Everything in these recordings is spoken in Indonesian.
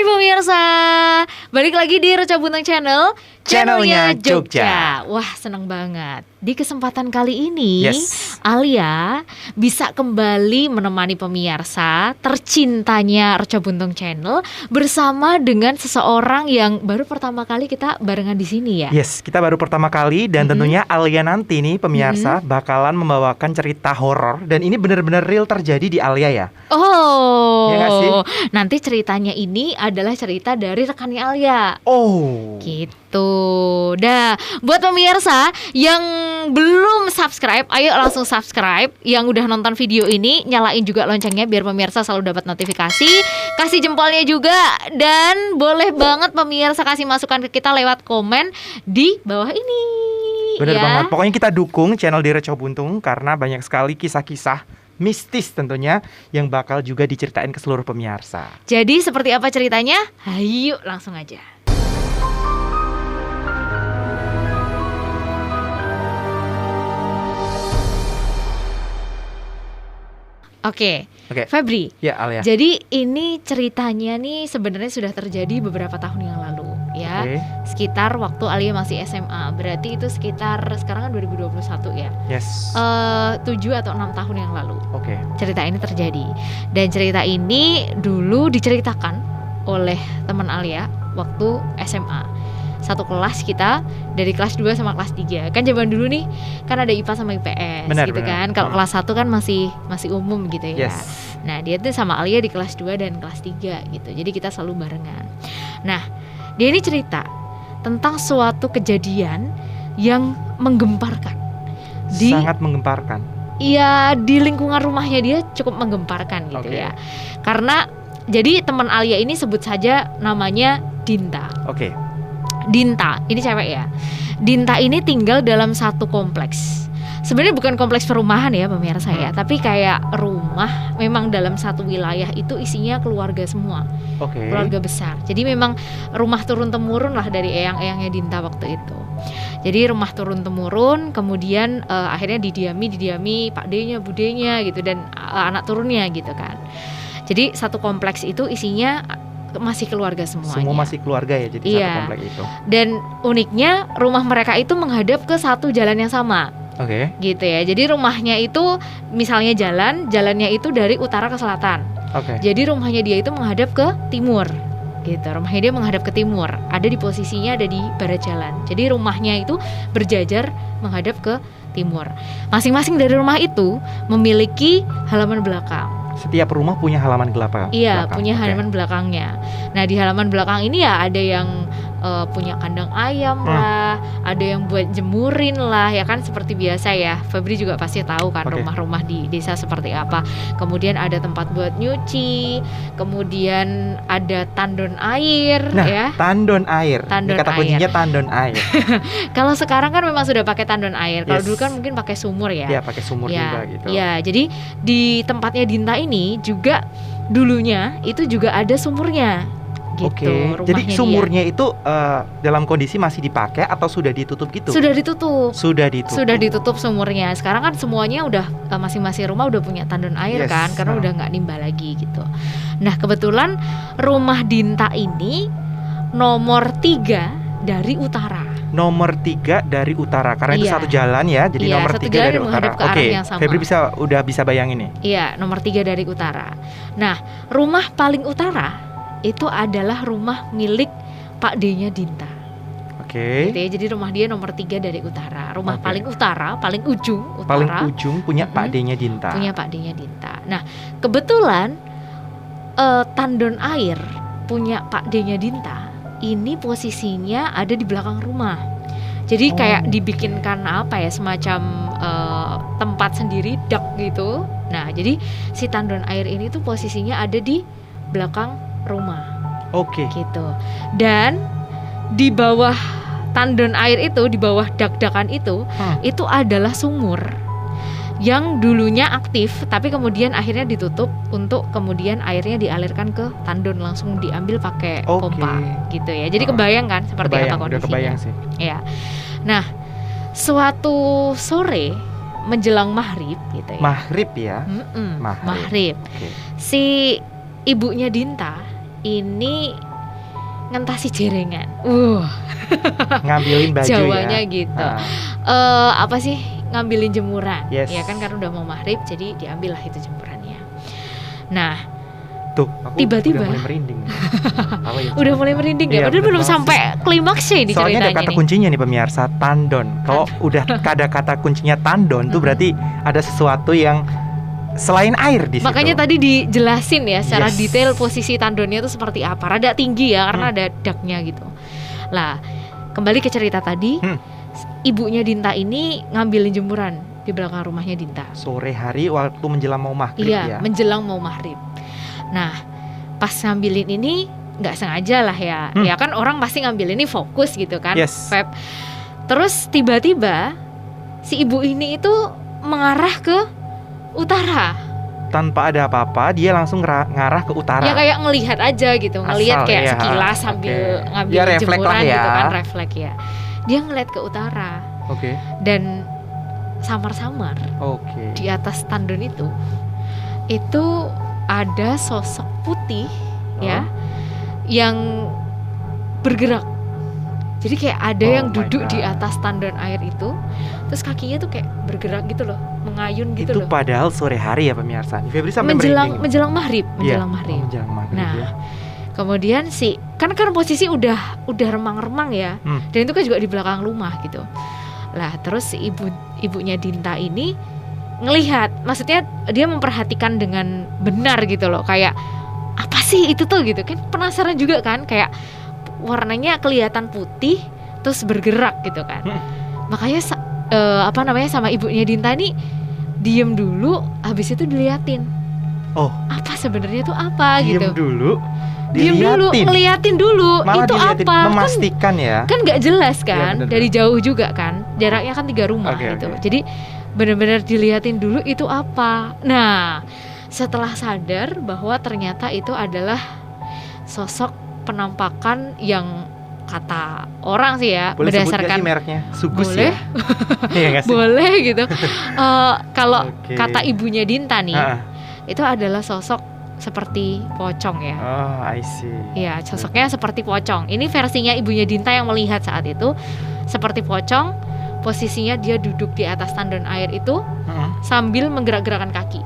Hai pemirsa, balik lagi di Reca Buntung Channel, channelnya Jogja. Wah, seneng banget. Di kesempatan kali ini, Alia bisa kembali menemani pemirsa tercintanya Reca Buntung Channel bersama dengan seseorang yang baru pertama kali kita barengan di sini ya. Yes, kita baru pertama kali dan tentunya Alia nanti nih pemirsa bakalan membawakan cerita horor dan ini benar-benar real terjadi di Alia ya. Oh, ya gak sih? Nanti ceritanya ini adalah cerita dari rekannya Alia. Oh, gitu. Dah, buat pemirsa yang belum subscribe, ayo langsung subscribe. Yang udah nonton video ini, nyalain juga loncengnya biar pemirsa selalu dapat notifikasi. Kasih jempolnya juga. Dan boleh banget pemirsa kasih masukan ke kita lewat komen di bawah ini. Bener banget. Pokoknya kita dukung channel di Reca Buntung karena banyak sekali kisah-kisah mistis tentunya yang bakal juga diceritain ke seluruh pemirsa. Jadi seperti apa ceritanya? Ayo langsung aja. Oke, Febri. Ya, Alia. Jadi ini ceritanya nih sebenarnya sudah terjadi beberapa tahun yang lalu ya. Sekitar waktu Alia masih SMA. Berarti itu sekitar sekarang kan 2021 ya. Yes. 7 atau 6 tahun yang lalu. Cerita ini terjadi. Dan cerita ini dulu diceritakan oleh teman Alia waktu SMA. Satu kelas kita, dari kelas 2 sama kelas 3. Kan zaman dulu nih kan ada IPA sama IPS. Benar, gitu kan. Kalau kelas 1 kan masih umum gitu ya. Yes. Nah, dia tuh sama Alia di kelas 2 dan kelas 3 gitu. Jadi kita selalu barengan. Nah, dia ini cerita tentang suatu kejadian yang menggemparkan. Sangat menggemparkan. Iya, di lingkungan rumahnya dia cukup menggemparkan gitu ya. Karena jadi teman Alia ini sebut saja namanya Dinta. Dinta, ini cewek ya. Dinta ini tinggal dalam satu kompleks. Sebenarnya bukan kompleks perumahan ya pemirsa ya, tapi kayak rumah memang dalam satu wilayah itu isinya keluarga semua. Keluarga besar. Jadi memang rumah turun temurun lah dari eyang-eyangnya Dinta waktu itu. Jadi rumah turun temurun, kemudian akhirnya didiami Pak D-nya, Bude-nya gitu dan anak turunnya gitu kan. Jadi satu kompleks itu isinya masih keluarga semuanya. Semua masih keluarga ya, jadi satu komplek itu. Dan uniknya rumah mereka itu menghadap ke satu jalan yang sama. Gitu ya. Jadi rumahnya itu misalnya jalannya itu dari utara ke selatan. Jadi rumahnya dia itu menghadap ke timur. Gitu. Rumahnya dia menghadap ke timur. Ada di posisinya ada di barat jalan. Jadi rumahnya itu berjajar menghadap ke timur. Masing-masing dari rumah itu memiliki halaman belakang. Setiap rumah punya halaman belakang. Iya, punya halaman belakangnya. Nah, di halaman belakang ini ya ada yang punya kandang ayam lah, ada yang buat jemurin lah, ya kan seperti biasa ya. Febri juga pasti tahu kan rumah-rumah di desa seperti apa. Kemudian ada tempat buat nyuci, kemudian ada tandon air, ya. Tandon air. Ini kata kuncinya tandon air. Kalau sekarang kan memang sudah pakai tandon air. Kalau dulu kan mungkin pakai sumur ya. Iya, pakai sumur juga gitu. Iya, jadi di tempatnya Dinta ini juga dulunya itu juga ada sumurnya. Gitu, jadi sumurnya dia itu dalam kondisi masih dipakai atau sudah ditutup gitu? Sudah ditutup sumurnya. Sekarang kan semuanya udah masing-masing rumah udah punya tandon air kan, karena udah nggak nimba lagi gitu. Nah, kebetulan rumah Dinta ini nomor 3 dari utara. Nomor 3 dari utara karena itu satu jalan ya. Jadi nomor 3 dari utara. Febri udah bisa bayangin nih. Iya, nomor 3 dari utara. Nah, rumah paling utara itu adalah rumah milik Pak D-nya Dinta. Gitu ya, jadi rumah dia nomor 3 dari utara. Rumah paling utara, paling ujung utara. Paling ujung punya Pak D-nya Dinta. Punya Pak D-nya Dinta. Nah, kebetulan tandon air punya Pak D-nya Dinta ini posisinya ada di belakang rumah. Jadi kayak dibikinkan apa ya, semacam tempat sendiri, dak gitu. Nah, jadi si tandon air ini tuh posisinya ada di belakang rumah. Gitu. Dan di bawah tandon air itu, di bawah dak-dakan itu adalah sumur yang dulunya aktif tapi kemudian akhirnya ditutup untuk kemudian airnya dialirkan ke tandon, langsung diambil pakai pompa gitu ya. Jadi kebayang kan seperti apa kondisinya? Udah kebayang sih. Ya. Nah, suatu sore menjelang maghrib gitu ya. Maghrib ya? Maghrib. Si ibunya Dinta ini ngentasi jerengan. Ngambilin baju Jawanya ya. gitu. Apa sih, ngambilin jemuran. Yes. Ya kan karena udah mau maghrib, jadi diambil lah itu jemurannya. Nah, Tuh, aku tiba-tiba udah mulai merinding. Apa ya? udah mulai merinding ya. Iya, Padahal bener belum banget sampai klimaksnya ini Soalnya ada ceritanya kata nih. kuncinya nih pemirsa, tandon. Kalau udah ada kata kuncinya tandon tuh berarti ada sesuatu yang selain air di situ. Makanya tadi dijelasin ya secara Yes. detail posisi tandonnya itu seperti apa. Rada tinggi ya karena ada daknya gitu. Lah, kembali ke cerita tadi. Ibunya Dinta ini ngambilin jemuran di belakang rumahnya Dinta. Sore hari waktu menjelang mau maghrib Iya, ya. menjelang mau maghrib. Nah, pas ngambilin ini nggak sengaja lah ya. Ya kan orang pasti ngambil ini fokus gitu kan. Yes. Feb. Terus tiba-tiba si ibu ini itu mengarah ke utara. Tanpa ada apa-apa dia langsung ngarah ke utara. Ya kayak ngelihat aja gitu, ngelihat Asal, kayak iya. sekilas sambil Oke. ngambil Ya, refleks jemuran lah ya. gitu kan, refleks ya. Dia ngeliat ke utara Oke. dan samar-samar Oke. di atas tandon itu ada sosok putih ya yang bergerak. Jadi kayak ada yang my duduk di God. atas tandon air itu, terus kakinya tuh kayak bergerak gitu loh, mengayun gitu Itu loh. padahal sore hari ya pemirsa. Febri sampai Menjelang merinding. menjelang maghrib, Iya. menjelang maghrib. Oh, menjelang maghrib Nah, ya. kemudian kan posisi udah remang-remang ya, dan itu kan juga di belakang rumah gitu. Lah terus si ibunya Dinta ini ngelihat, maksudnya dia memperhatikan dengan benar gitu loh, kayak apa sih itu tuh gitu kan, penasaran juga kan, kayak warnanya kelihatan putih terus bergerak gitu kan. Makanya sama ibunya Dinta nih diem dulu, habis itu diliatin. Oh, apa sebenarnya tuh apa diem gitu. dulu. Diem dulu, ngeliatin dulu. Malah itu diliatin, apa? memastikan ya. Kan nggak jelas Iya, kan, bener-bener. dari jauh juga kan. Jaraknya kan 3 rumah Oke, gitu. oke. Jadi benar-benar diliatin dulu itu apa. Nah, setelah sadar bahwa ternyata itu adalah sosok penampakan yang kata orang sih ya, Boleh sebut berdasarkan nggak sih mereknya? Sugus boleh. ya. Iya nggak sih? boleh gitu. Kalau Oke. kata ibunya Dinta nih, Ah. itu adalah sosok seperti pocong ya. Oh, I see. Iya, sosoknya seperti pocong. Ini versinya ibunya Dinta yang melihat saat itu seperti pocong. Posisinya dia duduk di atas tandon air itu sambil menggerak-gerakkan kaki.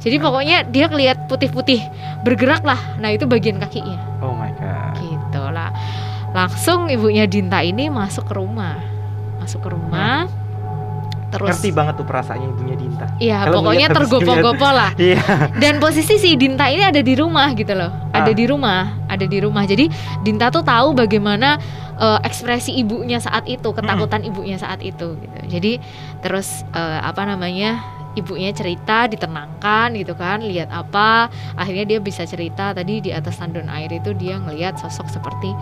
Jadi pokoknya dia kelihat putih-putih bergerak lah. Nah itu bagian kakinya. Oh my god. Gitu lah. Langsung ibunya Dinta ini masuk ke rumah. Terus Ngerti banget tuh perasaannya ibunya Dinta. iya, Kalau pokoknya ngeliat habis tergopoh-gopoh lah. Iya. Dan posisi si Dinta ini ada di rumah gitu loh. Ada di rumah. Jadi Dinta tuh tahu bagaimana ekspresi ibunya saat itu, ketakutan ibunya saat itu gitu. Jadi terus ibunya cerita, ditenangkan gitu kan, lihat apa, akhirnya dia bisa cerita tadi di atas tandon air itu dia ngelihat sosok seperti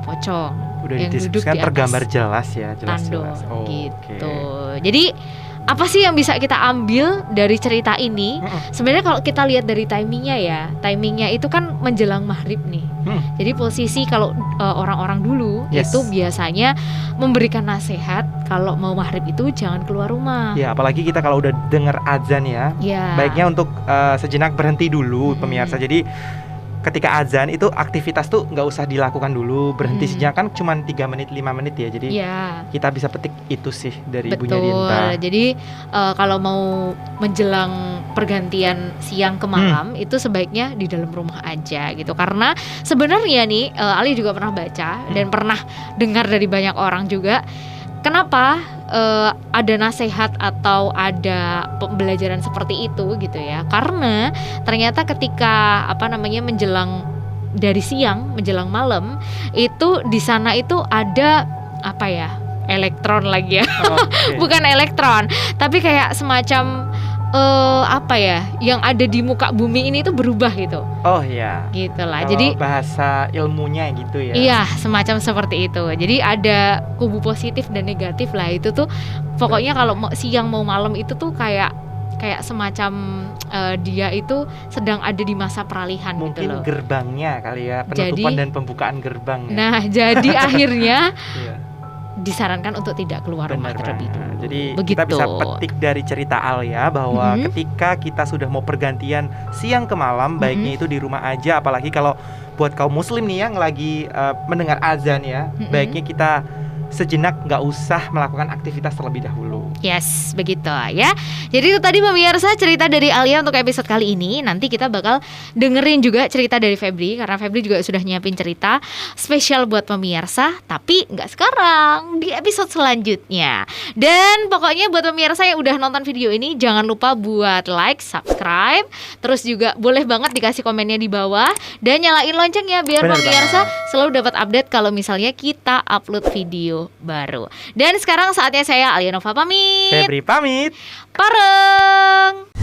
pocong Udah yang duduk dideskripsikan di atas tergambar jelas ya, tandon jelas. Oh, gitu. oke. Jadi apa sih yang bisa kita ambil dari cerita ini? Sebenarnya kalau kita lihat dari timingnya itu kan menjelang maghrib nih. Jadi posisi kalau orang-orang dulu Yes. itu biasanya memberikan nasihat kalau mau maghrib itu jangan keluar rumah. Ya, apalagi kita kalau udah dengar azan ya, Ya. baiknya untuk sejenak berhenti dulu pemirsa. Jadi ketika azan itu aktivitas tuh nggak usah dilakukan dulu, berhenti sejenak, kan cuma 3 menit 5 menit ya. Jadi Ya. kita bisa petik itu sih dari Betul. ibunya Dinta. Jadi kalau mau menjelang pergantian siang ke malam itu sebaiknya di dalam rumah aja gitu. Karena sebenarnya nih Ali juga pernah baca dan pernah dengar dari banyak orang juga. Kenapa ada nasihat atau ada pembelajaran seperti itu gitu ya? Karena ternyata ketika menjelang dari siang menjelang malam itu di sana itu ada elektron lagi ya. Oke. Bukan elektron, tapi kayak semacam yang ada di muka bumi ini tuh berubah gitu. Oh iya. Gitulah. Kalau Jadi bahasa ilmunya gitu ya. iya, semacam seperti itu. Jadi ada kubu positif dan negatif lah itu tuh. Pokoknya kalau siang mau malam itu tuh kayak semacam dia itu sedang ada di masa peralihan Mungkin gitu loh. gerbangnya kali ya, penutupan dan pembukaan gerbang ya. Nah, jadi akhirnya Iya. disarankan untuk tidak keluar rumah Benar terlebih banget. dulu. Jadi Begitu. kita bisa petik dari cerita Alia bahwa ketika kita sudah mau pergantian siang ke malam, baiknya itu di rumah aja. Apalagi kalau buat kaum muslim nih yang lagi mendengar azan ya, baiknya kita sejenak nggak usah melakukan aktivitas terlebih dahulu. Yes, begitu ya. Jadi itu tadi pemirsa cerita dari Alia untuk episode kali ini. Nanti kita bakal dengerin juga cerita dari Febri, karena Febri juga sudah nyiapin cerita spesial buat pemirsa. Tapi nggak sekarang, di episode selanjutnya. Dan pokoknya buat pemirsa yang udah nonton video ini, jangan lupa buat like, subscribe. Terus juga boleh banget dikasih komennya di bawah. Dan nyalain loncengnya biar Bener pemirsa banget. selalu dapat update kalau misalnya kita upload video baru. Dan sekarang saatnya saya Alia Nova pamit. Febri pamit. Pareng.